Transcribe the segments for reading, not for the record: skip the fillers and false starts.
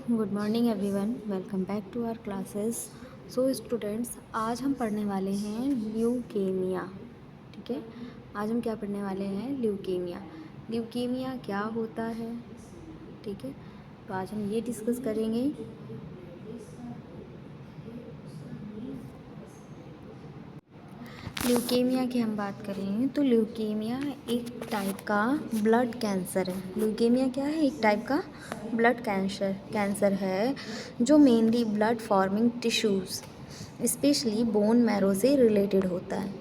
Good morning everyone, welcome back to our classes. So students, आज हम पढ़ने वाले हैं ल्यूकेमिया। ठीक है, आज हम क्या पढ़ने वाले हैं? ल्यूकेमिया। ल्यूकेमिया क्या होता है? ठीक है, तो आज हम ये डिस्कस करेंगे। ल्यूकेमिया की हम बात करें तो ल्यूकेमिया एक टाइप का ब्लड कैंसर है। ल्यूकेमिया क्या है? एक टाइप का ब्लड कैंसर है जो mainly blood forming tissues specially bone marrow से रिलेटेड होता है।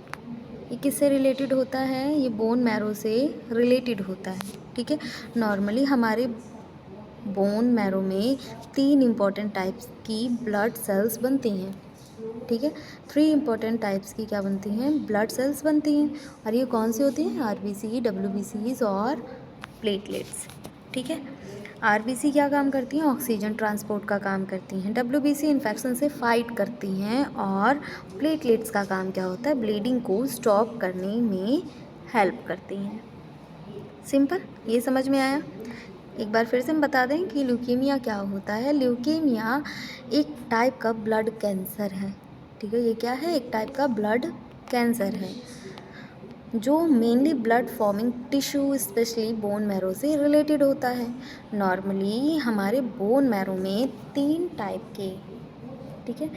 ये किससे रिलेटेड होता है? ये बोन मैरो से रिलेटेड होता है। ठीक है, नॉर्मली हमारे बोन मैरो में 3 इम्पॉर्टेंट टाइप्स की ब्लड सेल्स बनती हैं। ठीक है, 3 इम्पॉर्टेंट टाइप्स की क्या बनती हैं? ब्लड सेल्स बनती हैं। और ये कौन सी होती हैं? आरबीसी, डब्ल्यूबीसीज और प्लेटलेट्स। ठीक है, आरबीसी क्या काम करती हैं? ऑक्सीजन ट्रांसपोर्ट का काम करती हैं। डब्ल्यूबीसी इन्फेक्शन से फाइट करती हैं। और प्लेटलेट्स का काम क्या होता है? ब्लीडिंग को स्टॉप करने में हेल्प करती हैं। सिंपल, ये समझ में आया? एक बार फिर से हम बता दें कि ल्यूकेमिया क्या होता है। ल्यूकेमिया एक टाइप का ब्लड कैंसर है। ठीक है, ये क्या है? एक टाइप का ब्लड कैंसर है जो mainly blood forming tissue specially bone marrow से रिलेटेड होता है। नॉर्मली हमारे बोन मैरो में 3 टाइप के, ठीक है,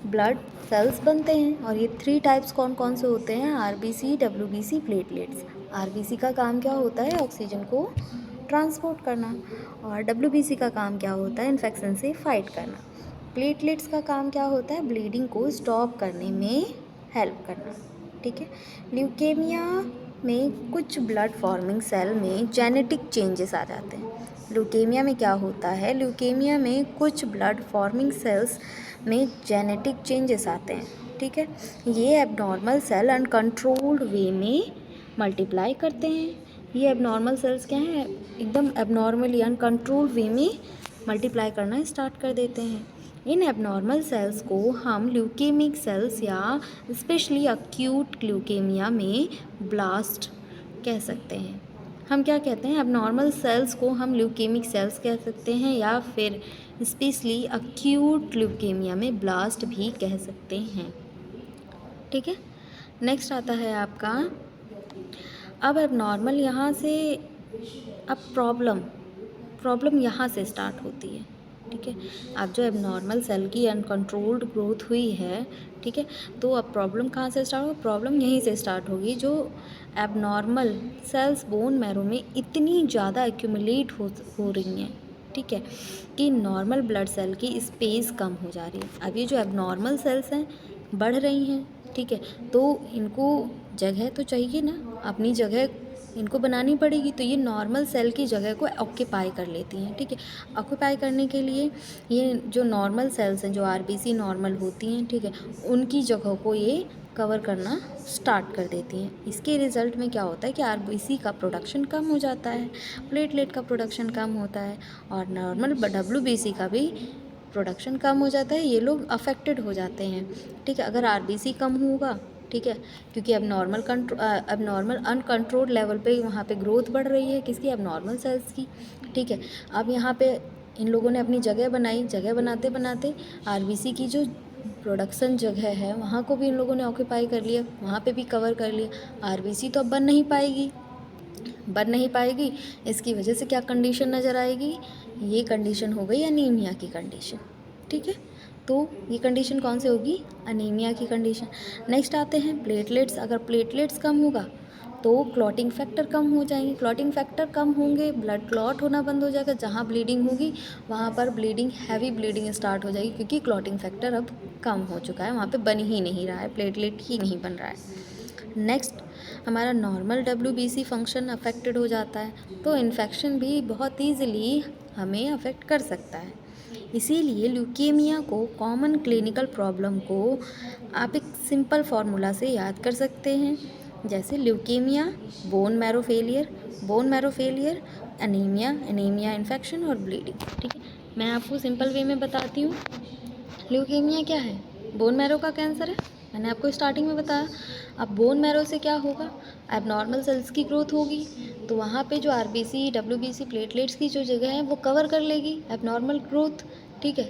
ब्लड सेल्स बनते हैं। और ये 3 टाइप्स कौन कौन से होते हैं? RBC, WBC, platelets. आरबीसी का काम क्या होता है? ऑक्सीजन को ट्रांसपोर्ट करना। और डब्ल्यूबीसी का काम क्या होता है? इन्फेक्शन से फाइट करना। प्लेटलेट्स का काम क्या होता है? ब्लीडिंग को स्टॉप करने में हेल्प करना। ठीक है, ल्यूकेमिया में कुछ ब्लड फॉर्मिंग सेल में जेनेटिक चेंजेस आ जाते हैं। ल्यूकेमिया में क्या होता है? ल्यूकेमिया में कुछ ब्लड फॉर्मिंग सेल्स में जेनेटिक चेंजेस आते हैं। ठीक है, ये एबनॉर्मल सेल अनकंट्रोल्ड वे में मल्टीप्लाई करते हैं। ये एबनॉर्मल सेल्स क्या हैं? एकदम एबनॉर्मली अनकंट्रोल्ड वे में मल्टीप्लाई करना स्टार्ट कर देते हैं। इन एबनॉर्मल सेल्स को हम ल्यूकेमिक सेल्स या स्पेशली अक्यूट ल्यूकेमिया में ब्लास्ट कह सकते हैं। हम क्या कहते हैं? एबनॉर्मल सेल्स को हम ल्यूकेमिक सेल्स कह सकते हैं या फिर स्पेशली अक्यूट ल्यूकेमिया में ब्लास्ट भी कह सकते हैं। ठीक है, नेक्स्ट आता है आपका, अब एबनॉर्मल यहाँ से, अब प्रॉब्लम यहाँ से स्टार्ट होती है। ठीक है, अब जो एबनॉर्मल सेल की अनकंट्रोल्ड ग्रोथ हुई है, ठीक है, तो अब प्रॉब्लम कहाँ से स्टार्ट होगी? प्रॉब्लम यहीं से स्टार्ट होगी। जो एबनॉर्मल सेल्स बोन मैरो में इतनी ज़्यादा एक्यूमुलेट हो रही हैं, ठीक है, कि नॉर्मल ब्लड सेल की स्पेस कम हो जा रही है। अब ये जो एबनॉर्मल सेल्स हैं बढ़ रही हैं, ठीक है, तो इनको जगह तो चाहिए ना, अपनी जगह इनको बनानी पड़ेगी। तो ये नॉर्मल सेल की जगह को ऑक्यूपाई कर लेती हैं। ठीक है, ऑक्यूपाई करने के लिए ये जो नॉर्मल सेल्स हैं, जो आरबीसी नॉर्मल होती हैं, ठीक है, उनकी जगह को ये कवर करना स्टार्ट कर देती हैं। इसके रिज़ल्ट में क्या होता है कि आरबीसी का प्रोडक्शन कम हो जाता है, प्लेटलेट का प्रोडक्शन कम होता है और नॉर्मल डब्ल्यूबीसी का भी प्रोडक्शन कम हो जाता है। ये लोग अफेक्टेड हो जाते हैं। ठीक है, अगर आरबीसी कम होगा, ठीक है, क्योंकि अब नॉर्मल अनकंट्रोल्ड लेवल पे वहाँ पे ग्रोथ बढ़ रही है किसकी? अब नॉर्मल सेल्स की। ठीक है, अब यहाँ पे इन लोगों ने अपनी जगह बनाई, जगह बनाते बनाते आरबीसी की जो प्रोडक्शन जगह है वहाँ को भी इन लोगों ने ऑक्यूपाई कर लिया, वहाँ पे भी कवर कर लिया। आरबीसी तो अब बन नहीं पाएगी। इसकी वजह से क्या कंडीशन नज़र आएगी? ये कंडीशन हो गई अनीमिया की कंडीशन। ठीक है, तो ये कंडीशन कौन सी होगी? अनीमिया की कंडीशन। नेक्स्ट आते हैं प्लेटलेट्स। अगर प्लेटलेट्स कम होगा तो क्लॉटिंग फैक्टर कम हो जाएंगे। क्लॉटिंग फैक्टर कम होंगे, ब्लड क्लॉट होना बंद हो जाएगा। जहाँ ब्लीडिंग होगी वहाँ पर हैवी ब्लीडिंग स्टार्ट हो जाएगी, क्योंकि क्लॉटिंग फैक्टर अब कम हो चुका है, वहाँ पे बन ही नहीं रहा है, प्लेटलेट ही नहीं बन रहा है। नेक्स्ट, हमारा नॉर्मल डब्ल्यूबीसी फंक्शन अफेक्टेड हो जाता है, तो इन्फेक्शन भी बहुत ईजिली हमें अफेक्ट कर सकता है। इसीलिए ल्यूकेमिया को, कॉमन क्लिनिकल प्रॉब्लम को आप एक सिंपल फार्मूला से याद कर सकते हैं, जैसे leukaemia, bone marrow failure, anaemia infection और ब्लीडिंग। ठीक है, मैं आपको सिंपल वे में बताती हूँ। ल्यूकेमिया क्या है? बोन मैरो का कैंसर है, मैंने आपको स्टार्टिंग में बताया। अब बोन मैरो से क्या होगा, एबनॉर्मल सेल्स की ग्रोथ होगी, तो वहाँ पे जो आरबीसी डब्ल्यूबीसी प्लेटलेट्स की जो जगह है वो कवर कर लेगी एबनॉर्मल ग्रोथ, ठीक है।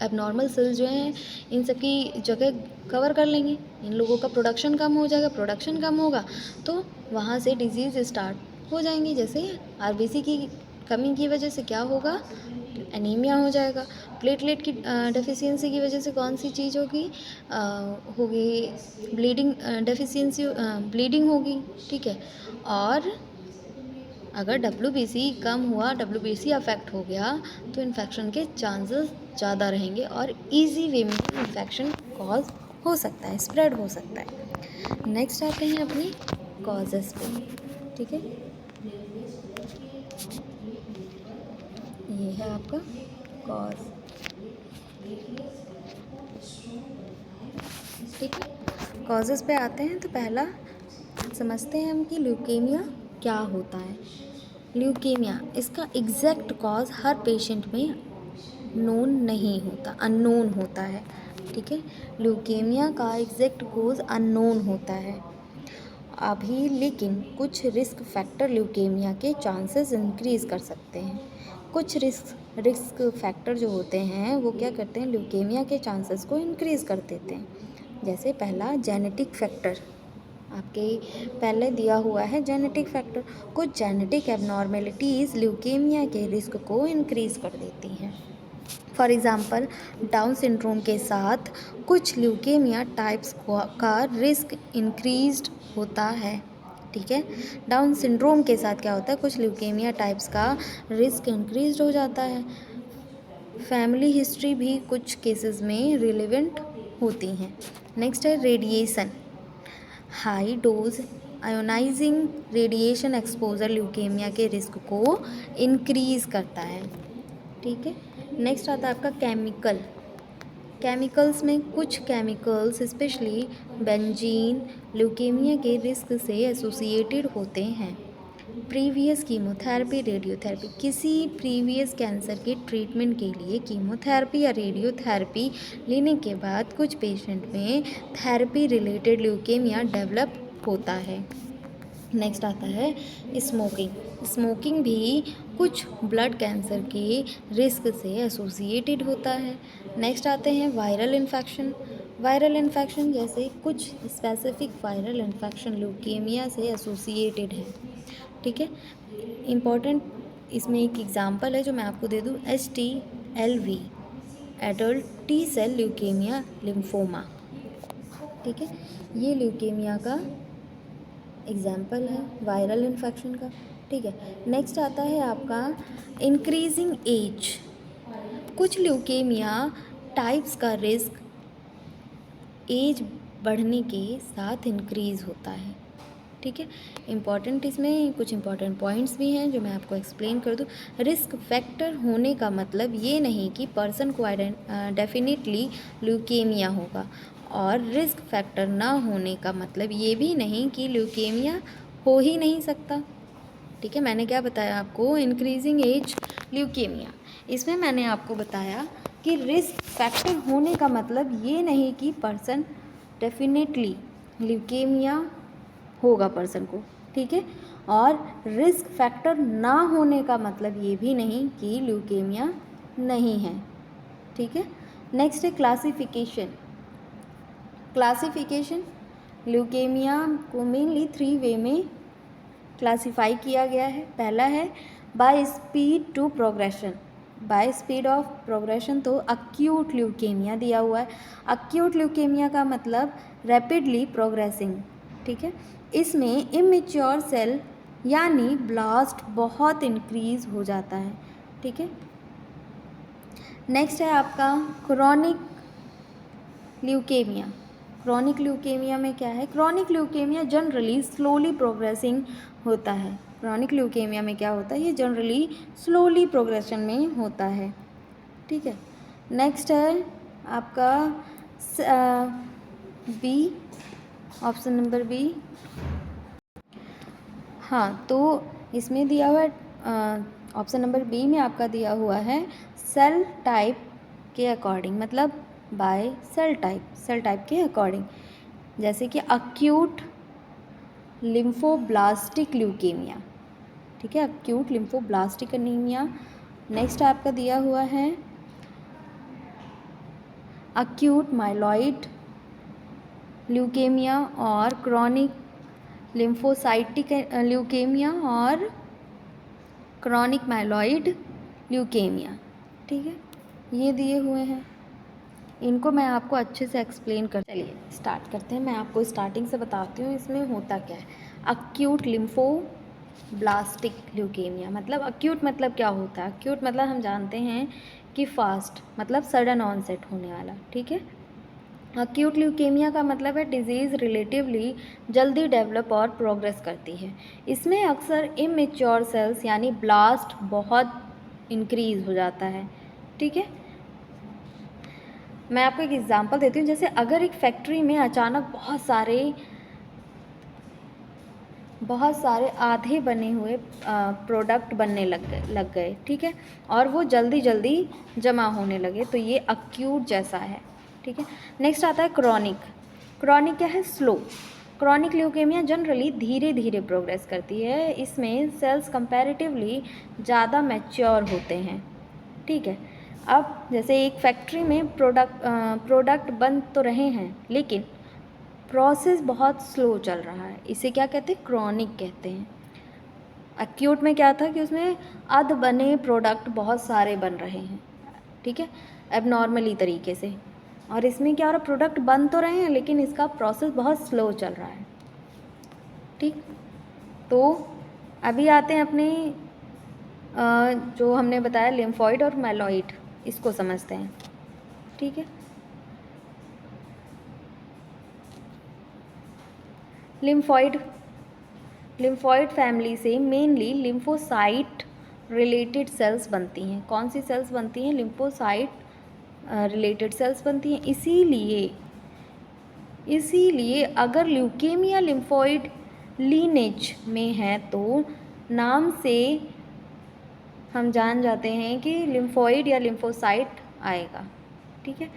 एबनॉर्मल सेल्स जो हैं इन सब की जगह कवर कर लेंगे, इन लोगों का प्रोडक्शन कम हो जाएगा, प्रोडक्शन कम होगा तो वहाँ से डिजीज़ स्टार्ट हो जाएंगी। जैसे आरबीसी की कमी की वजह से क्या होगा, एनीमिया हो जाएगा। प्लेटलेट की डेफिशिएंसी की वजह से कौन सी चीज़ होगी, होगी ब्लीडिंग डेफिशिएंसी, ब्लीडिंग होगी, ठीक है। और अगर डब्ल्यूबीसी कम हुआ, डब्ल्यूबीसी अफेक्ट हो गया तो इन्फेक्शन के चांसेस ज़्यादा रहेंगे और इजी वे में इन्फेक्शन कॉज हो सकता है, स्प्रेड हो सकता है। नेक्स्ट आते हैं अपनी कॉजेस पे, ठीक है। ये है आपका कॉज, ठीक है। कॉजेस पे आते हैं तो पहला समझते हैं हम कि ल्यूकेमिया क्या होता है। ल्यूकेमिया, इसका एग्जैक्ट कॉज हर पेशेंट में नोन नहीं होता, अननोन होता है, ठीक है। ल्यूकेमिया का एग्जैक्ट कॉज अननोन होता है अभी, लेकिन कुछ रिस्क फैक्टर ल्यूकेमिया के चांसेस इंक्रीज़ कर सकते हैं। कुछ रिस्क फैक्टर जो होते हैं वो क्या करते हैं, ल्यूकेमिया के चांसेस को इंक्रीज़ कर देते हैं। जैसे पहला जेनेटिक फैक्टर, आपके पहले दिया हुआ है जेनेटिक फैक्टर। कुछ जेनेटिक एबनॉर्मेलिटीज़ ल्यूकेमिया के रिस्क को इंक्रीज़ कर देती हैं। फॉर एग्ज़ाम्पल, डाउन सिंड्रोम के साथ कुछ ल्यूकेमिया टाइप्स का रिस्क इंक्रीज्ड होता है, ठीक है। डाउन सिंड्रोम के साथ क्या होता है, कुछ ल्यूकेमिया टाइप्स का रिस्क इंक्रीज्ड हो जाता है। फैमिली हिस्ट्री भी कुछ केसेस में रिलेवेंट होती हैं। नेक्स्ट है radiation, high dose ionising radiation exposure leukaemia के रिस्क को इंक्रीज़ करता है, ठीक है। नेक्स्ट आता है आपका केमिकल्स में कुछ केमिकल्स स्पेशली बेंजीन ल्यूकेमिया के रिस्क से एसोसिएटेड होते हैं। प्रीवियस कीमोथेरेपी, रेडियोथेरेपी, किसी प्रीवियस कैंसर के ट्रीटमेंट के लिए कीमोथेरेपी या रेडियोथेरेपी लेने के बाद कुछ पेशेंट में थेरेपी रिलेटेड ल्यूकेमिया डेवलप होता है। नेक्स्ट आता है स्मोकिंग भी कुछ ब्लड कैंसर के रिस्क से एसोसिएटेड होता है। नेक्स्ट आते हैं वायरल इन्फेक्शन, जैसे कुछ स्पेसिफिक वायरल इन्फेक्शन ल्यूकेमिया से एसोसिएटेड है, ठीक है। इम्पॉर्टेंट इसमें एक एग्जांपल है जो मैं आपको दे दूँ, HTLV, adult T cell leukaemia lymphoma, ठीक है। ये ल्यूकेमिया का एग्जाम्पल है वायरल इन्फेक्शन का, ठीक है। नेक्स्ट आता है आपका इंक्रीजिंग एज, कुछ ल्यूकेमिया टाइप्स का रिस्क एज बढ़ने के साथ इंक्रीज़ होता है, ठीक है। इम्पॉर्टेंट इसमें कुछ इम्पॉर्टेंट पॉइंट्स भी हैं जो मैं आपको एक्सप्लेन कर दूँ। रिस्क फैक्टर होने का मतलब ये नहीं कि पर्सन को डेफिनेटली ल्यूकेमिया होगा, और रिस्क फैक्टर ना होने का मतलब ये भी नहीं कि ल्यूकेमिया हो ही नहीं सकता, ठीक है। मैंने क्या बताया आपको, इंक्रीजिंग एज ल्यूकेमिया, इसमें मैंने आपको बताया कि रिस्क फैक्टर होने का मतलब ये नहीं कि पर्सन डेफिनेटली ल्यूकेमिया होगा पर्सन को, ठीक है। और रिस्क फैक्टर ना होने का मतलब ये भी नहीं कि ल्यूकेमिया नहीं है, ठीक है। नेक्स्ट है क्लासिफिकेशन, ल्यूकेमिया को मेनली 3 वे में क्लासिफाई किया गया है। पहला है by speed to progression, by speed of progression, तो अक्यूट ल्यूकेमिया दिया हुआ है। अक्यूट ल्यूकेमिया का मतलब रैपिडली प्रोग्रेसिंग, ठीक है। इसमें इमेच्योर सेल यानी ब्लास्ट बहुत इंक्रीज हो जाता है, ठीक है। नेक्स्ट है आपका क्रोनिक ल्यूकेमिया में क्या है, chronic leukaemia generally slowly progressing होता है। क्रोनिक ल्यूकेमिया में क्या होता है, ये जनरली स्लोली प्रोग्रेशन में होता है, ठीक है। नेक्स्ट है आपका बी, ऑप्शन नंबर बी। हाँ, तो इसमें दिया हुआ ऑप्शन नंबर बी में आपका दिया हुआ है सेल टाइप के अकॉर्डिंग, मतलब बाय सेल टाइप के अकॉर्डिंग। जैसे कि अक्यूट लिम्फोब्लास्टिक ल्यूकेमिया, ठीक है, अक्यूट लिम्फोब्लास्टिक एनीमिया। नेक्स्ट आपका दिया हुआ है अक्यूट माइलॉइड ल्यूकेमिया और क्रॉनिक लिम्फोसाइटिक ल्यूकेमिया और क्रॉनिक माइलॉइड ल्यूकेमिया, ठीक है, ये दिए हुए हैं। इनको मैं आपको अच्छे से एक्सप्लेन कर, चलिए स्टार्ट करते हैं। मैं आपको स्टार्टिंग से बताती हूँ इसमें होता क्या है। अक्यूट लिम्फोब्लास्टिक ल्यूकेमिया मतलब अक्यूट मतलब क्या होता है? अक्यूट मतलब हम जानते हैं कि फास्ट मतलब सडन ऑनसेट होने वाला, ठीक है। अक्यूट ल्यूकेमिया का मतलब है डिजीज़ रिलेटिवली जल्दी डेवलप और प्रोग्रेस करती है। इसमें अक्सर इमेच्योर सेल्स यानी ब्लास्ट बहुत इंक्रीज़ हो जाता है, ठीक है। मैं आपको एक एग्जांपल देती हूँ। जैसे अगर एक फैक्ट्री में अचानक बहुत सारे आधे बने हुए प्रोडक्ट बनने लग गए, ठीक है, और वो जल्दी जल्दी जमा होने लगे, तो ये अक्यूट जैसा है, ठीक है। नेक्स्ट आता है क्रॉनिक। क्रॉनिक क्या है? स्लो। क्रॉनिक ल्यूकेमिया जनरली धीरे धीरे प्रोग्रेस करती है। इसमें सेल्स कंपैरेटिवली ज़्यादा मैच्योर होते हैं, ठीक है। अब जैसे एक फैक्ट्री में प्रोडक्ट बन तो रहे हैं लेकिन प्रोसेस बहुत स्लो चल रहा है, इसे क्या कहते हैं? क्रॉनिक कहते हैं। एक्यूट में क्या था कि उसमें अध बने प्रोडक्ट बहुत सारे बन रहे हैं, ठीक है, एबनॉर्मली तरीके से। और इसमें क्या हो रहा है? प्रोडक्ट बन तो रहे हैं लेकिन इसका प्रोसेस बहुत स्लो चल रहा है, ठीक। तो अभी आते हैं अपने जो हमने बताया लिम्फॉइड और माइलॉइड, इसको समझते हैं, ठीक है। लिम्फॉइड फैमिली से मेनली लिम्फोसाइट रिलेटेड सेल्स बनती हैं। कौन सी सेल्स बनती हैं? लिम्फोसाइट रिलेटेड सेल्स बनती हैं। इसीलिए अगर ल्यूकेमिया लिम्फॉइड लीनेज में है तो नाम से हम जान जाते हैं कि लिम्फॉइड या लिम्फोसाइट आएगा, ठीक है।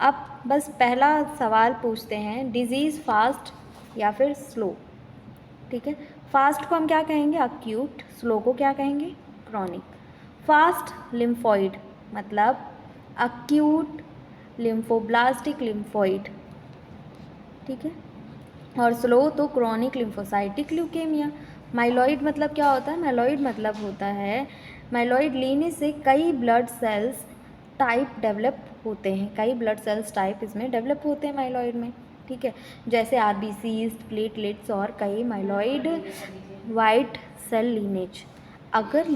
अब बस पहला सवाल पूछते हैं, डिजीज़ फास्ट या फिर स्लो, ठीक है। फास्ट को हम क्या कहेंगे? अक्यूट। स्लो को क्या कहेंगे? क्रॉनिक। फास्ट लिम्फॉइड मतलब अक्यूट लिम्फोब्लास्टिक लिम्फॉइड, ठीक है, और स्लो तो क्रॉनिक लिम्फोसाइटिक ल्यूकेमिया। माइलॉइड मतलब क्या होता है? माइलॉइड मतलब होता है, माइलॉइड लीनेज से कई ब्लड सेल्स टाइप डेवलप होते हैं, कई ब्लड सेल्स टाइप इसमें डेवलप होते हैं माइलॉइड में, ठीक है, जैसे आरबीसीज, प्लेटलेट्स और कई माइलॉइड वाइट सेल लीनेज। अगर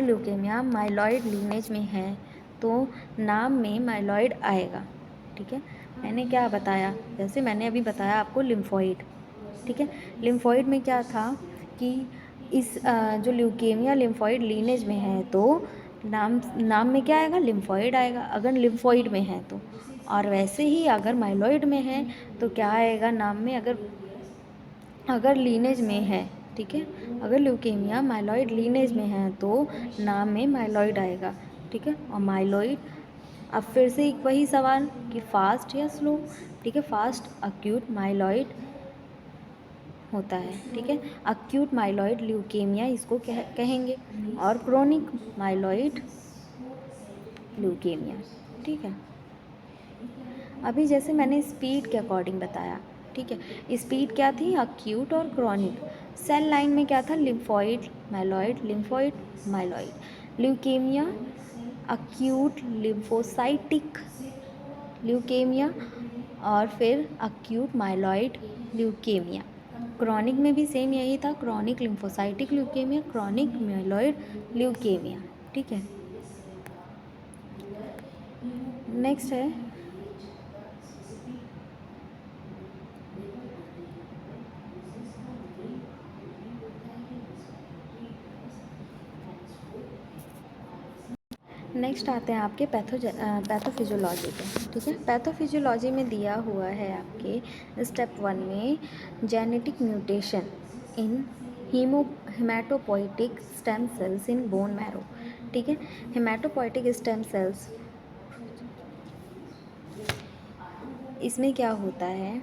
ल्यूकेमिया माइलॉइड लीनेज में है तो नाम में माइलॉइड आएगा, ठीक है। मैंने क्या बताया? जैसे मैंने अभी बताया आपको लिम्फॉइड, ठीक है। लिम्फॉइड में क्या था कि इस जो ल्यूकेमिया लिम्फॉइड लीनेज में है तो नाम में क्या आएगा? लिम्फॉइड आएगा, अगर लिम्फॉइड में है तो। और वैसे ही अगर माइलॉइड में है तो क्या आएगा नाम में? अगर लीनेज में है, ठीक है, अगर ल्यूकेमिया माइलॉइड लीनेज में है तो नाम में माइलॉइड आएगा, ठीक है। और माइलॉइड, अब फिर से एक वही सवाल कि फास्ट या स्लो, ठीक है। फास्ट अक्यूट माइलॉइड होता है, ठीक है, अक्यूट माइलॉइड ल्यूकेमिया इसको कहेंगे, और क्रोनिक माइलॉइड ल्यूकेमिया, ठीक है। अभी जैसे मैंने स्पीड के अकॉर्डिंग बताया, ठीक है, स्पीड क्या थी? अक्यूट और क्रॉनिक। सेल लाइन में क्या था? Lymphoid myeloid, lymphoid myeloid. Leukaemia acute lymphocytic leukaemia और फिर अक्यूट माइलॉइड ल्यूकेमिया। क्रॉनिक में भी सेम यही था, chronic lymphocytic leukaemia, chronic myeloid leukaemia, ठीक है। नेक्स्ट है नेक्स्ट आते हैं आपके पैथोफिजियोलॉजी पे, ठीक है। पैथोफिजियोलॉजी में दिया हुआ है आपके स्टेप 1 में genetic mutation in haematopoietic stem cells in bone marrow, ठीक है। हेमाटोपोइटिक स्टेम सेल्स, इसमें क्या होता है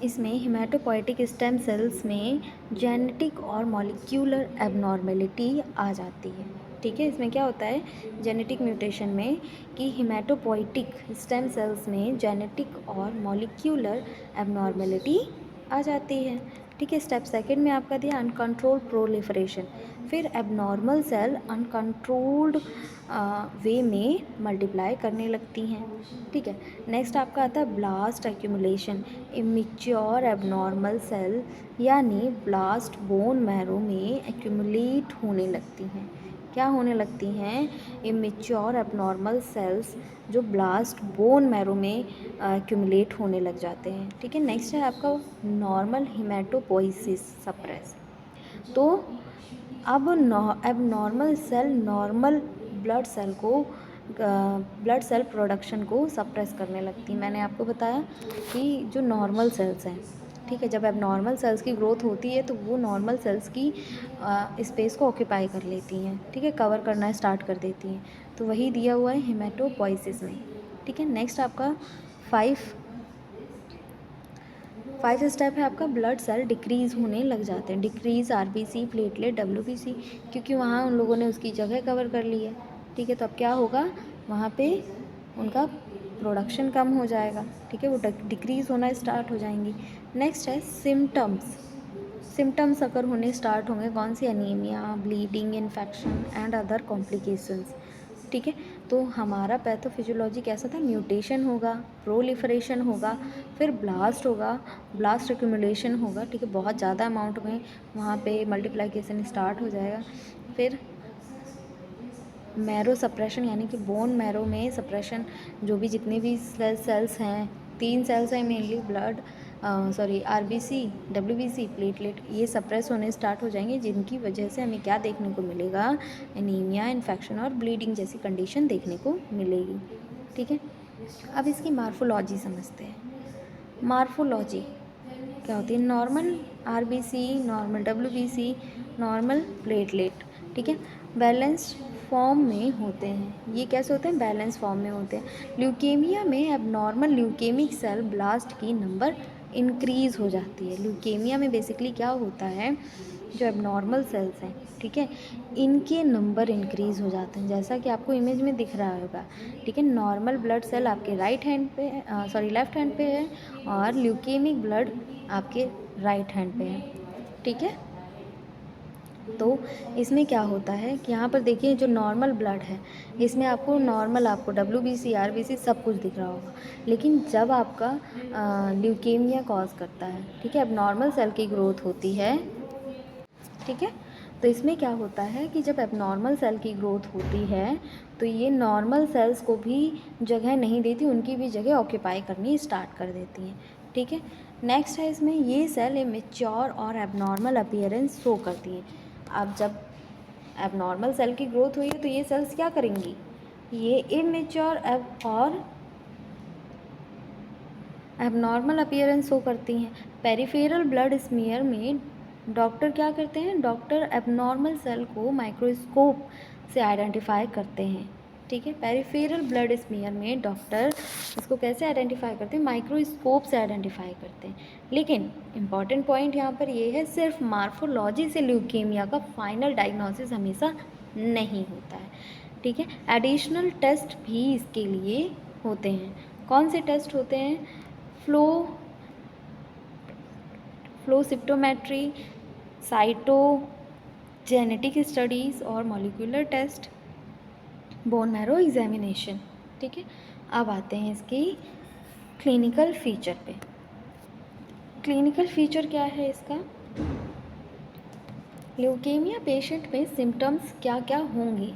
इसमें हिमेटोपोइटिक स्टेम सेल्स में जेनेटिक और मॉलिक्यूलर एबनॉर्मेलिटी आ जाती है। ठीक है, इसमें क्या होता है जेनेटिक म्यूटेशन में कि हिमेटोपोइटिक स्टेम सेल्स में जेनेटिक और मॉलिक्यूलर एबनॉर्मेलिटी आ जाती है। ठीक है, स्टेप सेकंड में आपका दिया अनकंट्रोल्ड प्रोलिफरेशन। फिर एबनॉर्मल सेल अनकंट्रोल्ड वे में मल्टीप्लाई करने लगती हैं। ठीक है, नेक्स्ट आपका आता है blast accumulation. Immature abnormal cell यानी ब्लास्ट बोन मैरो में एक्यूमुलेट होने लगती हैं। क्या होने लगती हैं? इमेच्योर एबनॉर्मल सेल्स जो ब्लास्ट बोन मैरो में एक्यूमुलेट होने लग जाते हैं। ठीक है, नेक्स्ट है आपका नॉर्मल हिमेटोपोइसिस सप्रेस। तो अब abnormal cell normal blood cell को ब्लड सेल प्रोडक्शन को सप्रेस करने लगती है। मैंने आपको बताया कि जो नॉर्मल सेल्स हैं, ठीक है, जब एबनॉर्मल सेल्स की ग्रोथ होती है तो वो नॉर्मल सेल्स की स्पेस को ऑक्यूपाई कर लेती हैं। ठीक है, कवर करना स्टार्ट कर देती हैं। तो वही दिया हुआ है हिमेटोपोइसिस में। ठीक है, नेक्स्ट आपका फाइव स्टेप है आपका ब्लड सेल डिक्रीज़ होने लग जाते हैं। डिक्रीज़ आरबीसी, प्लेटलेट, डब्ल्यूबीसी, क्योंकि वहाँ उन लोगों ने उसकी जगह कवर कर ली है। ठीक है, तो अब क्या होगा वहाँ पे उनका प्रोडक्शन कम हो जाएगा। ठीक है, वो डिक्रीज़ होना स्टार्ट हो जाएंगी। नेक्स्ट है सिम्टम्स अगर होने स्टार्ट होंगे कौन सी? Anaemia, bleeding, infection and other complications. ठीक है, तो हमारा पैथोफिजियोलॉजी कैसा था? म्यूटेशन होगा, प्रोलिफरेशन होगा, फिर ब्लास्ट होगा, ब्लास्ट एक्यूमुलेशन होगा। ठीक है, बहुत ज़्यादा अमाउंट में वहाँ पे मल्टीप्लिकेशन स्टार्ट हो जाएगा। फिर मैरो सप्रेशन यानी कि बोन मैरो में सप्रेशन, जो भी जितने भी सेल्स हैं, 3 सेल्स हैं मेनली, आरबीसी, डब्ल्यूबीसी, प्लेटलेट, ये सप्रेस होने स्टार्ट हो जाएंगे, जिनकी वजह से हमें क्या देखने को मिलेगा? एनीमिया, इन्फेक्शन और ब्लीडिंग जैसी कंडीशन देखने को मिलेगी। ठीक है, अब इसकी मार्फोलॉजी समझते हैं। मार्फोलॉजी क्या होती है? Normal RBC, normal WBC, normal platelet. ठीक है, बैलेंस्ड फॉर्म में होते हैं। ये कैसे होते हैं? बैलेंस फॉर्म में होते हैं। ल्यूकेमिया में एबनॉर्मल ल्यूकेमिक सेल ब्लास्ट की नंबर इंक्रीज़ हो जाती है। ल्यूकेमिया में बेसिकली क्या होता है, जो एबनॉर्मल सेल्स हैं, ठीक है, इनके नंबर इंक्रीज़ हो जाते हैं, जैसा कि आपको इमेज में दिख रहा होगा। ठीक है, नॉर्मल ब्लड सेल आपके लेफ्ट हैंड पे है और ल्यूकेमिक ब्लड आपके राइट हैंड पे है। ठीक है, तो इसमें क्या होता है कि यहाँ पर देखिए जो नॉर्मल ब्लड है, इसमें आपको डब्ल्यूबीसी, आरबीसी सब कुछ दिख रहा होगा। लेकिन जब आपका ल्यूकेमिया कॉज करता है, ठीक है, अब नॉर्मल सेल की ग्रोथ होती है। ठीक है, तो इसमें क्या होता है कि जब एबनॉर्मल सेल की ग्रोथ होती है तो ये नॉर्मल सेल्स को भी जगह नहीं देती, उनकी भी जगह ऑक्यूपाई करनी स्टार्ट कर देती हैं। ठीक है, नेक्स्ट है इसमें ये सेल इमेच्योर और एबनॉर्मल अपीयरेंस शो करती हैं। अब जब एबनॉर्मल सेल की ग्रोथ हुई है तो ये सेल्स क्या करेंगी? ये इमेच्योर और एबनॉर्मल अपीयरेंस शो करती हैं। पेरिफेरल ब्लड स्मीयर में डॉक्टर क्या करते हैं? डॉक्टर एबनॉर्मल सेल को माइक्रोस्कोप से आइडेंटिफाई करते हैं। ठीक है, पेरिफेरल ब्लड स्मीयर में डॉक्टर इसको कैसे आइडेंटिफाई करते हैं? माइक्रोस्कोप से आइडेंटिफाई करते हैं। लेकिन इम्पॉर्टेंट पॉइंट यहाँ पर ये है, सिर्फ मार्फोलॉजी से ल्यूकेमिया का फाइनल डायग्नोसिस हमेशा नहीं होता है। ठीक है, एडिशनल टेस्ट भी इसके लिए होते हैं। कौन से टेस्ट होते हैं? फ्लो सिप्टोमेट्री, जेनेटिक स्टडीज़ और molecular test, bone marrow examination. ठीक है, अब आते हैं इसकी क्लिनिकल फीचर पे। क्लिनिकल फीचर क्या है इसका? ल्यूकेमिया पेशेंट में सिम्टम्स क्या क्या होंगे?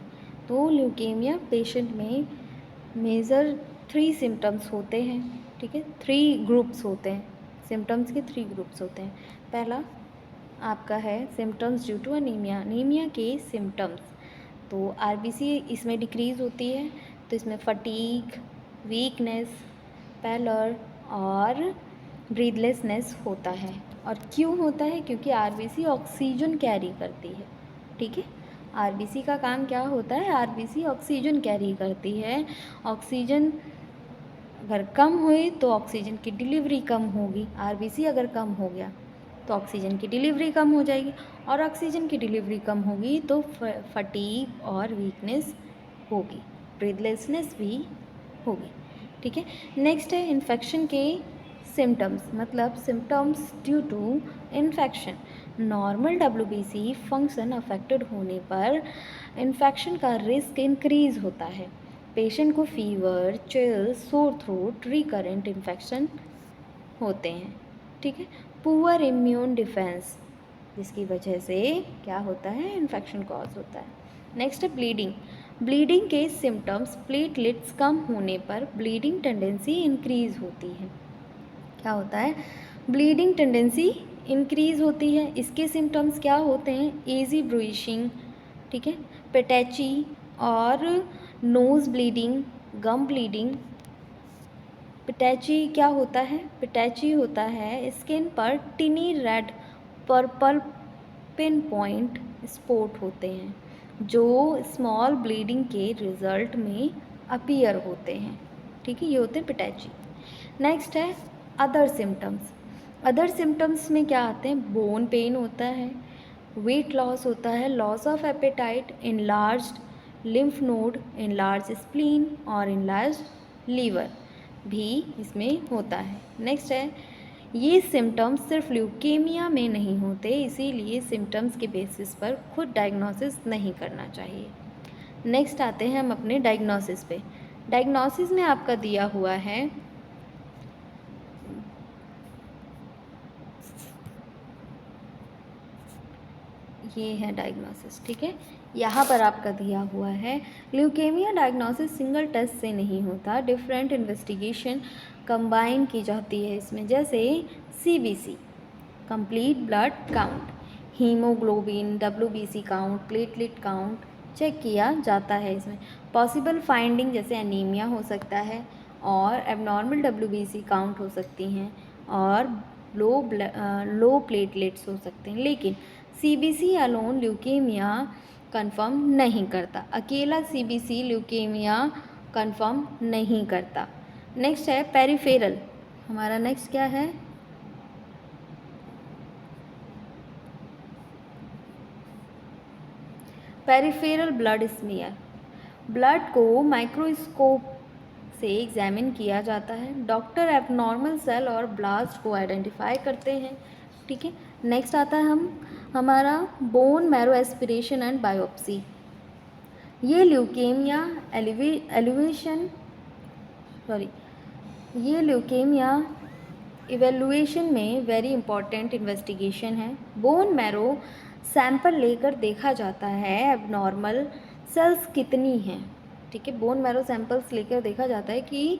तो ल्यूकेमिया पेशेंट में मेजर 3 सिम्टम्स होते हैं। ठीक है, 3 ग्रुप्स होते हैं, सिम्टम्स के 3 ग्रुप्स होते हैं। पहला आपका है सिम्टम्स ड्यू टू अनीमिया के सिम्टम्स। तो आरबीसी इसमें डिक्रीज़ होती है, तो इसमें फटीग, वीकनेस, पैलर और ब्रीथलेसनेस होता है। और क्यों होता है? क्योंकि आरबीसी ऑक्सीजन कैरी करती है। ठीक है, आरबीसी का काम क्या होता है? आरबीसी ऑक्सीजन कैरी करती है। ऑक्सीजन अगर कम हुई तो ऑक्सीजन की डिलीवरी कम होगी, आरबीसी अगर कम हो गया तो ऑक्सीजन की डिलीवरी कम हो जाएगी, और ऑक्सीजन की डिलीवरी कम होगी तो फटीग और वीकनेस होगी, ब्रीथलेसनेस भी होगी। ठीक है, नेक्स्ट है इन्फेक्शन के सिम्टम्स, मतलब symptoms due to infection. Normal WBC function affected होने पर इन्फेक्शन का रिस्क इंक्रीज होता है। पेशेंट को fever, chills, sore throat, recurrent infection होते हैं। ठीक है, पुअर इम्यून डिफेंस, जिसकी वजह से क्या होता है, इन्फेक्शन कॉज होता है। नेक्स्ट है ब्लीडिंग। ब्लीडिंग के सिम्टम्स, प्लेटलेट्स कम होने पर ब्लीडिंग टेंडेंसी इंक्रीज होती है। क्या होता है, ब्लीडिंग टेंडेंसी इंक्रीज होती है। इसके सिम्टम्स क्या होते हैं, एजी ब्रूइशिंग, ठीक है, पेटैची और नोज़ ब्लीडिंग, गम ब्लीडिंग। पेटैची क्या होता है, पेटैची होता है स्किन पर टिनी red purple pin point spot होते हैं जो स्मॉल ब्लीडिंग के रिजल्ट में अपीयर होते हैं। ठीक है, ये होते हैं पेटैची। नेक्स्ट है अदर सिम्टम्स। अदर सिम्टम्स में क्या आते हैं, बोन पेन होता है, वेट लॉस होता है, loss of appetite, enlarged lymph node, enlarge spleen और इनलार्ज लीवर भी इसमें होता है। नेक्स्ट है, ये सिम्टम्स सिर्फ ल्यूकेमिया में नहीं होते, इसीलिए सिम्टम्स के बेसिस पर खुद डायग्नोसिस नहीं करना चाहिए। नेक्स्ट आते हैं हम अपने डायग्नोसिस पे। डायग्नोसिस में आपका दिया हुआ है, ये है डायग्नोसिस। ठीक है, यहाँ पर आपका दिया हुआ है, ल्यूकेमिया डायग्नोसिस सिंगल टेस्ट से नहीं होता, डिफरेंट इन्वेस्टिगेशन कंबाइन की जाती है इसमें, जैसे CBC, complete blood count, haemoglobin, WBC count, platelet count check किया जाता है इसमें। पॉसिबल फाइंडिंग जैसे एनीमिया हो सकता है, और एबनॉर्मल डब्ल्यूबीसी काउंट हो सकती हैं, और लो प्लेटलेट्स हो सकते हैं। लेकिन सीबीसी अलोन ल्यूकेमिया कंफर्म नहीं करता, अकेला सीबीसी ल्यूकेमिया कंफर्म नहीं करता। नेक्स्ट है पेरिफेरल। हमारा नेक्स्ट क्या है, पेरिफेरल ब्लड स्मीयर। ब्लड को माइक्रोस्कोप से एग्जामिन किया जाता है, डॉक्टर एबनॉर्मल सेल और ब्लास्ट को आइडेंटिफाई करते हैं। ठीक है, नेक्स्ट आता है हमारा bone marrow aspiration and biopsy. ये ल्यूकेमिया ये ल्यूकेमिया इवेलुएशन में वेरी इंपॉर्टेंट इन्वेस्टिगेशन है। बोन मैरो सैंपल लेकर देखा जाता है एबनॉर्मल सेल्स कितनी हैं। ठीक है, बोन मैरो सैंपल्स लेकर देखा जाता है कि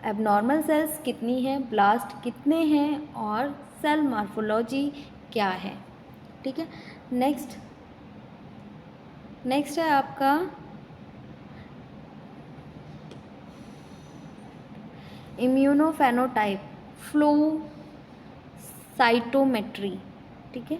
एबनॉर्मल सेल्स कितनी हैं, ब्लास्ट कितने हैं, और सेल मॉर्फोलॉजी क्या है। ठीक है, नेक्स्ट है आपका इम्यूनोफेनोटाइप, फ्लो साइटोमेट्री। ठीक है,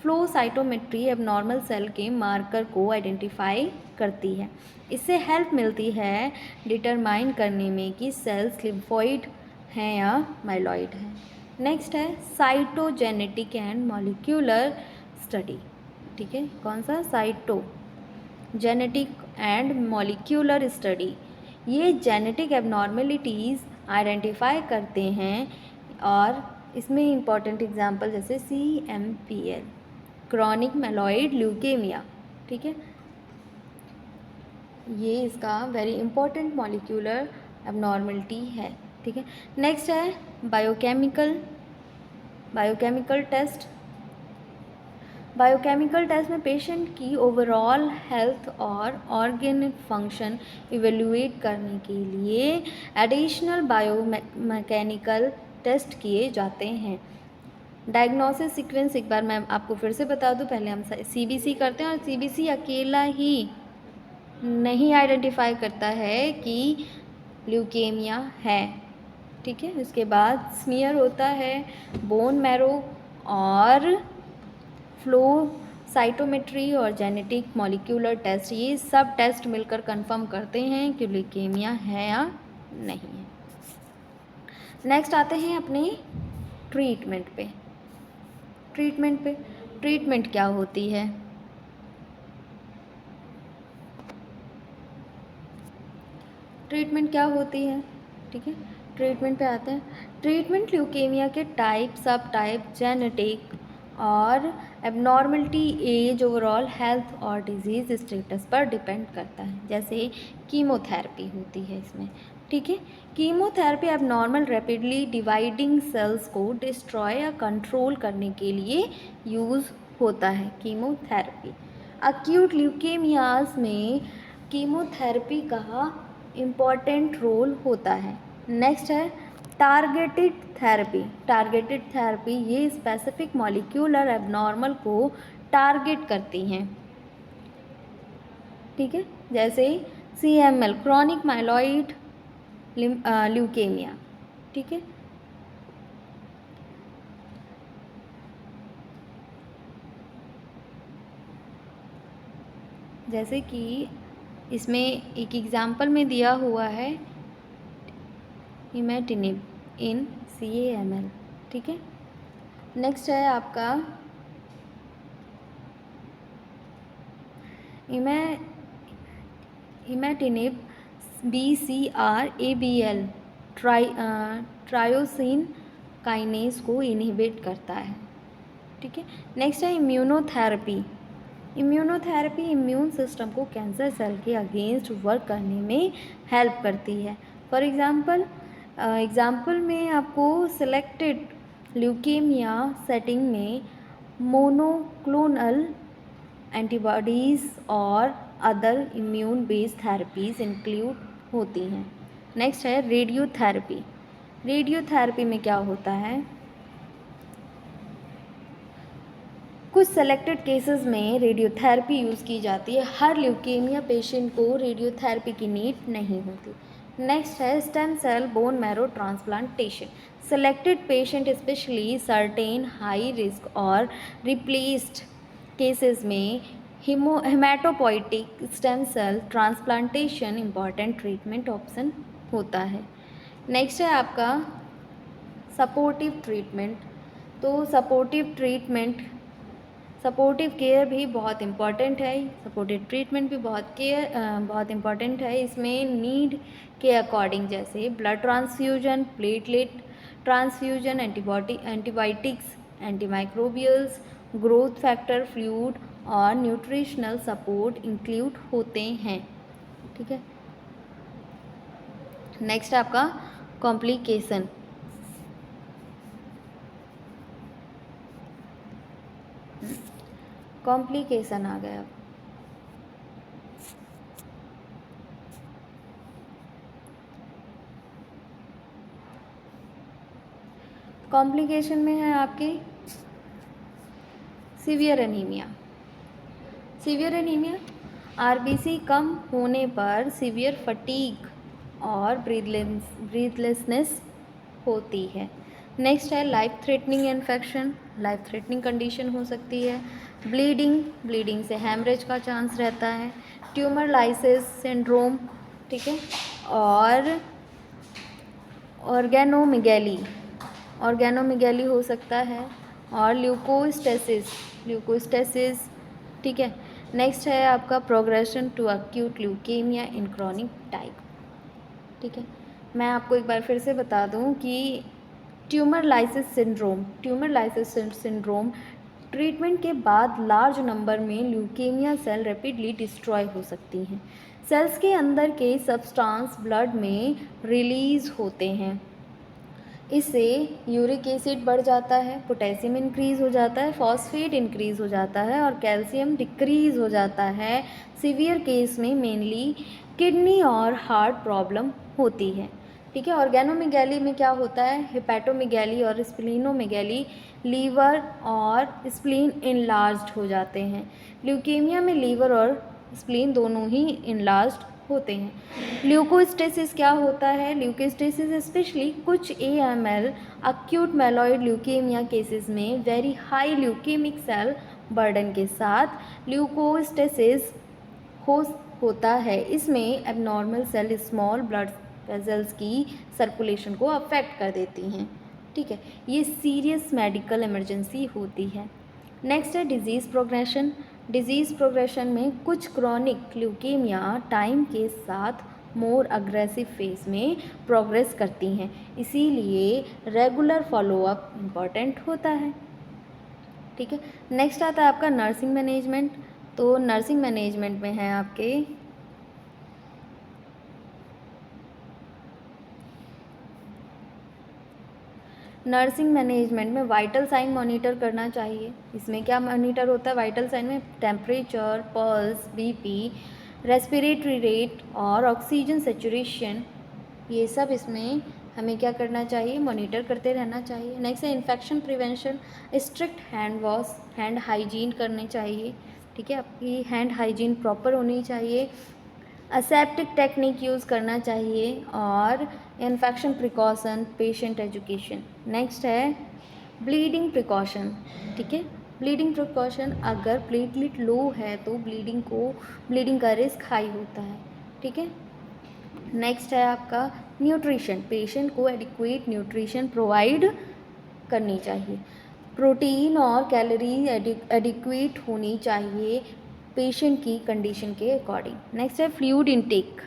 फ्लो साइटोमेट्री एबनॉर्मल सेल के मार्कर को आइडेंटिफाई करती है। इससे हेल्प मिलती है डिटरमाइन करने में कि सेल्स लिम्फोइड हैं या माइलॉइड हैं। नेक्स्ट है साइटोजेनेटिक एंड मॉलिक्यूलर स्टडी। ठीक है, कौन सा, साइटोजेनेटिक एंड मॉलिक्यूलर स्टडी। ये जेनेटिक एबनॉर्मेलिटीज़ आइडेंटिफाई करते हैं, और इसमें इंपॉर्टेंट एग्जांपल जैसे CMPL, क्रॉनिक मेलॉइड ल्यूकेमिया। ठीक है, ये इसका वेरी इंपॉर्टेंट मॉलिक्यूलर एबनॉर्मलिटी है। ठीक है, नेक्स्ट है बायोकेमिकल टेस्ट। बायोकेमिकल टेस्ट में पेशेंट की ओवरऑल हेल्थ और ऑर्गेन फंक्शन इवेल्युएट करने के लिए एडिशनल बायोमैकेनिकल टेस्ट किए जाते हैं। डायग्नोसिस सीक्वेंस एक बार मैं आपको फिर से बता दूं, पहले हम CBC करते हैं, और CBC अकेला ही नहीं आइडेंटिफाई करता है कि ल्यूकेमिया है। ठीक है, उसके बाद स्मीयर होता है, बोन मैरो और फ्लो साइटोमेट्री और जेनेटिक मॉलिक्यूलर टेस्ट, ये सब टेस्ट मिलकर कंफर्म करते हैं कि ल्यूकेमिया है या नहीं है। नेक्स्ट आते हैं अपने ट्रीटमेंट पे। ट्रीटमेंट क्या होती है? ट्रीटमेंट क्या होती है? ठीक है, ट्रीटमेंट पे आते हैं। ट्रीटमेंट ल्यूकेमिया के टाइप, सब टाइप, जेनेटिक और एबनॉर्मलिटी, एज, ओवरऑल हेल्थ और डिजीज़ स्टेटस पर डिपेंड करता है। जैसे कीमोथेरेपी होती है इसमें, ठीक है। Chemotherapy abnormal rapidly dividing cells को डिस्ट्रॉय या कंट्रोल करने के लिए यूज़ होता है कीमोथेरेपी। अक्यूट ल्यूकेमियाज में कीमोथेरेपी का इम्पॉर्टेंट रोल होता है। नेक्स्ट है टारगेटेड थेरेपी। टारगेटेड थेरेपी ये स्पेसिफिक मॉलिक्यूलर एबनॉर्मल को टारगेट करती हैं, ठीक है। जैसे CML क्रॉनिक माइलॉइड ल्यूकेमिया, ठीक है। जैसे कि इसमें एक एग्जाम्पल में दिया हुआ है इमेटिनिब इन CAML, ठीक है। नेक्स्ट है आपका इमेटिनिब BCR-ABL ट्रायोसिन काइनेज को इनहिबिट करता है, ठीक है। नेक्स्ट है इम्यूनोथेरेपी। इम्यूनोथेरेपी इम्यून सिस्टम को कैंसर सेल के अगेंस्ट वर्क करने में हेल्प करती है। फॉर एग्ज़ाम्पल में आपको सिलेक्टेड ल्यूकेमिया सेटिंग में मोनोक्लोनल एंटीबॉडीज़ और other immune based therapies include होती हैं। नेक्स्ट है रेडियोथेरेपी। रेडियोथेरेपी में क्या होता है? कुछ सेलेक्टेड केसेस में रेडियोथेरेपी यूज़ की जाती है। हर ल्यूकेमिया पेशेंट को रेडियोथेरेपी की नीड नहीं होती। नेक्स्ट है stem cell bone marrow transplantation. Selected patient specially certain high risk और रिप्लेस्ड केसेस में haematopoietic stem cell transplantation important treatment option होता है। नेक्स्ट है आपका सपोर्टिव ट्रीटमेंट। तो सपोर्टिव केयर भी बहुत इम्पॉर्टेंट है। सपोर्टिव ट्रीटमेंट भी बहुत इम्पॉर्टेंट है। इसमें नीड के अकॉर्डिंग जैसे blood transfusion, platelet transfusion, antibiotics, antimicrobials, growth factor, fluid और न्यूट्रिशनल सपोर्ट इंक्लूड होते हैं, ठीक है। नेक्स्ट आपका कॉम्प्लिकेशन। कॉम्प्लिकेशन आ गया। कॉम्प्लिकेशन में है आपकी severe anaemia. Severe anaemia RBC कम होने पर सीवियर फटीग और ब्रीथलेसनेस होती है। नेक्स्ट है life threatening infection. Life threatening condition हो सकती है। ब्लीडिंग से हैमरेज का चांस रहता है। ट्यूमर लाइसिस सिंड्रोम, ठीक है। और ऑर्गेनोमेगैली हो सकता है। और ल्यूकोस्टेसिस, ठीक है। नेक्स्ट है आपका progression to acute leukaemia in chronic type, ठीक है। मैं आपको एक बार फिर से बता दूं कि ट्यूमर लाइसिस सिंड्रोम ट्रीटमेंट के बाद लार्ज नंबर में ल्यूकेमिया सेल रैपिडली डिस्ट्रॉय हो सकती हैं। सेल्स के अंदर के सब्सटेंस ब्लड में रिलीज होते हैं। इससे यूरिक एसिड बढ़ जाता है, पोटेशियम इंक्रीज़ हो जाता है, फॉस्फेट इंक्रीज़ हो जाता है और कैल्शियम डिक्रीज़ हो जाता है। सीवियर केस में मेनली किडनी और हार्ट प्रॉब्लम होती है, ठीक है। ऑर्गेनोमेगैली में क्या होता है? हेपेटोमेगैली और स्प्लीनोमेगैली, लीवर और स्प्लीन इनलार्ज्ड हो जाते हैं। ल्यूकेमिया में लीवर और स्प्लीन दोनों ही इनलार्ज्ड होते हैं। ल्यूकोस्टेसिस क्या होता है? ल्यूकोस्टेसिस स्पेशली कुछ AML acute myeloid leukaemia cases में very high leukaemic cell burden के साथ ल्यूकोस्टेसिस होता है। इसमें abnormal cell small blood vessels की सर्कुलेशन को अफेक्ट कर देती हैं। ठीक है, ये सीरियस मेडिकल इमरजेंसी होती है। नेक्स्ट है डिजीज़ प्रोग्रेशन। डिजीज़ प्रोग्रेशन में कुछ क्रॉनिक ल्यूकेमिया टाइम के साथ मोर अग्रेसिव फेज में प्रोग्रेस करती हैं, इसीलिए रेगुलर फॉलोअप इम्पॉर्टेंट होता है। ठीक है, नेक्स्ट आता है आपका नर्सिंग मैनेजमेंट। तो नर्सिंग मैनेजमेंट में है आपके नर्सिंग मैनेजमेंट में वाइटल साइन मॉनिटर करना चाहिए। इसमें क्या मॉनिटर होता है वाइटल साइन में? Temperature, pulse, BP, respiratory rate और ऑक्सीजन सेचुरेशन, ये सब इसमें हमें क्या करना चाहिए? मॉनिटर करते रहना चाहिए। नेक्स्ट है infection prevention. Strict hand wash, hand hygiene करने चाहिए। ठीक है, आपकी हैंड हाइजीन प्रॉपर होनी चाहिए। असेप्टिक टेक्निक यूज़ करना चाहिए और infection precaution, patient education. Next है ब्लीडिंग प्रिकॉशन। ठीक है, ब्लीडिंग प्रिकॉशन, अगर प्लेटलेट लो है तो ब्लीडिंग का रिस्क हाई होता है। ठीक है, नेक्स्ट है आपका न्यूट्रिशन। पेशेंट को एडिक्वेट न्यूट्रिशन प्रोवाइड करनी चाहिए। प्रोटीन और कैलोरी एडिक्वेट होनी चाहिए पेशेंट की कंडीशन के अकॉर्डिंग। नेक्स्ट है fluid intake.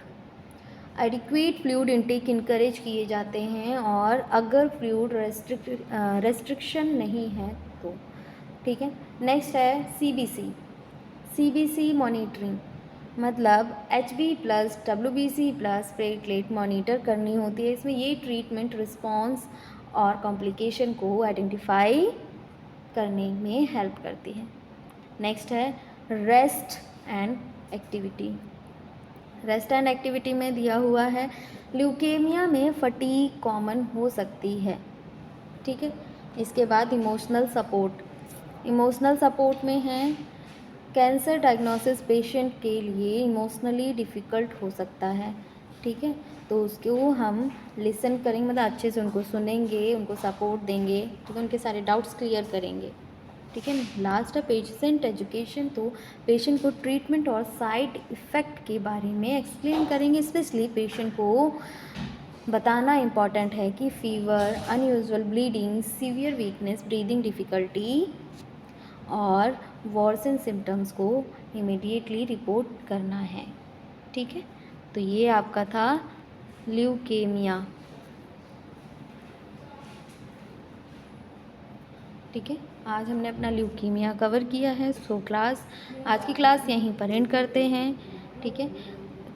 Adequate fluid intake encourage किए जाते हैं और अगर फ्लूइड रेस्ट्रिक्शन नहीं है तो। ठीक है, नेक्स्ट है सीबीसी। सीबीसी मॉनिटरिंग मतलब HB+ WBC+ प्लेटलेट मॉनिटर करनी होती है। इसमें ये ट्रीटमेंट रिस्पॉन्स और कॉम्प्लिकेशन को आइडेंटिफाई करने में हेल्प करती है। नेक्स्ट है rest and activity. Rest and activity में दिया हुआ है ल्यूकेमिया में फटीग कॉमन हो सकती है। ठीक है, इसके बाद इमोशनल सपोर्ट। इमोशनल सपोर्ट में है कैंसर डायग्नोसिस पेशेंट के लिए इमोशनली डिफ़िकल्ट हो सकता है। ठीक है, तो उसको हम लिसन करेंगे, मतलब अच्छे से उनको सुनेंगे, उनको सपोर्ट देंगे, ठीक है, उनके सारे डाउट्स क्लियर करेंगे। ठीक है, लास्ट है पेशेंट एजुकेशन। तो पेशेंट को ट्रीटमेंट और साइड इफ़ेक्ट के बारे में एक्सप्लेन करेंगे। स्पेशली पेशेंट को बताना इम्पॉर्टेंट है कि fever, unusual bleeding, severe weakness, breathing difficulty और वॉर्सन सिम्टम्स को इमीडिएटली रिपोर्ट करना है। ठीक है, तो ये आपका था ल्यूकेमिया। ठीक है, आज हमने अपना ल्यूकीमिया कवर किया है। सो आज की क्लास यहीं पर एंड करते हैं। ठीक है,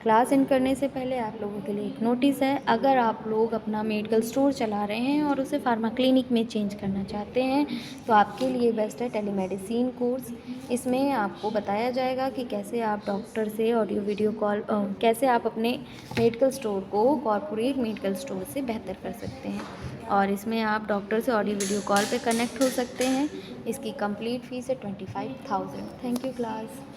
क्लास एंड करने से पहले आप लोगों के लिए एक नोटिस है। अगर आप लोग अपना मेडिकल स्टोर चला रहे हैं और उसे फार्मा क्लिनिक में चेंज करना चाहते हैं तो आपके लिए बेस्ट है टेलीमेडिसिन कोर्स। इसमें आपको बताया जाएगा कि कैसे आप डॉक्टर से ऑडियो वीडियो कॉल कैसे आप अपने मेडिकल स्टोर को कॉर्पोरेट मेडिकल स्टोर से बेहतर कर सकते हैं, और इसमें आप डॉक्टर से ऑडियो वीडियो कॉल पे कनेक्ट हो सकते हैं। इसकी कंप्लीट फ़ीस है 25,000। Thank you class.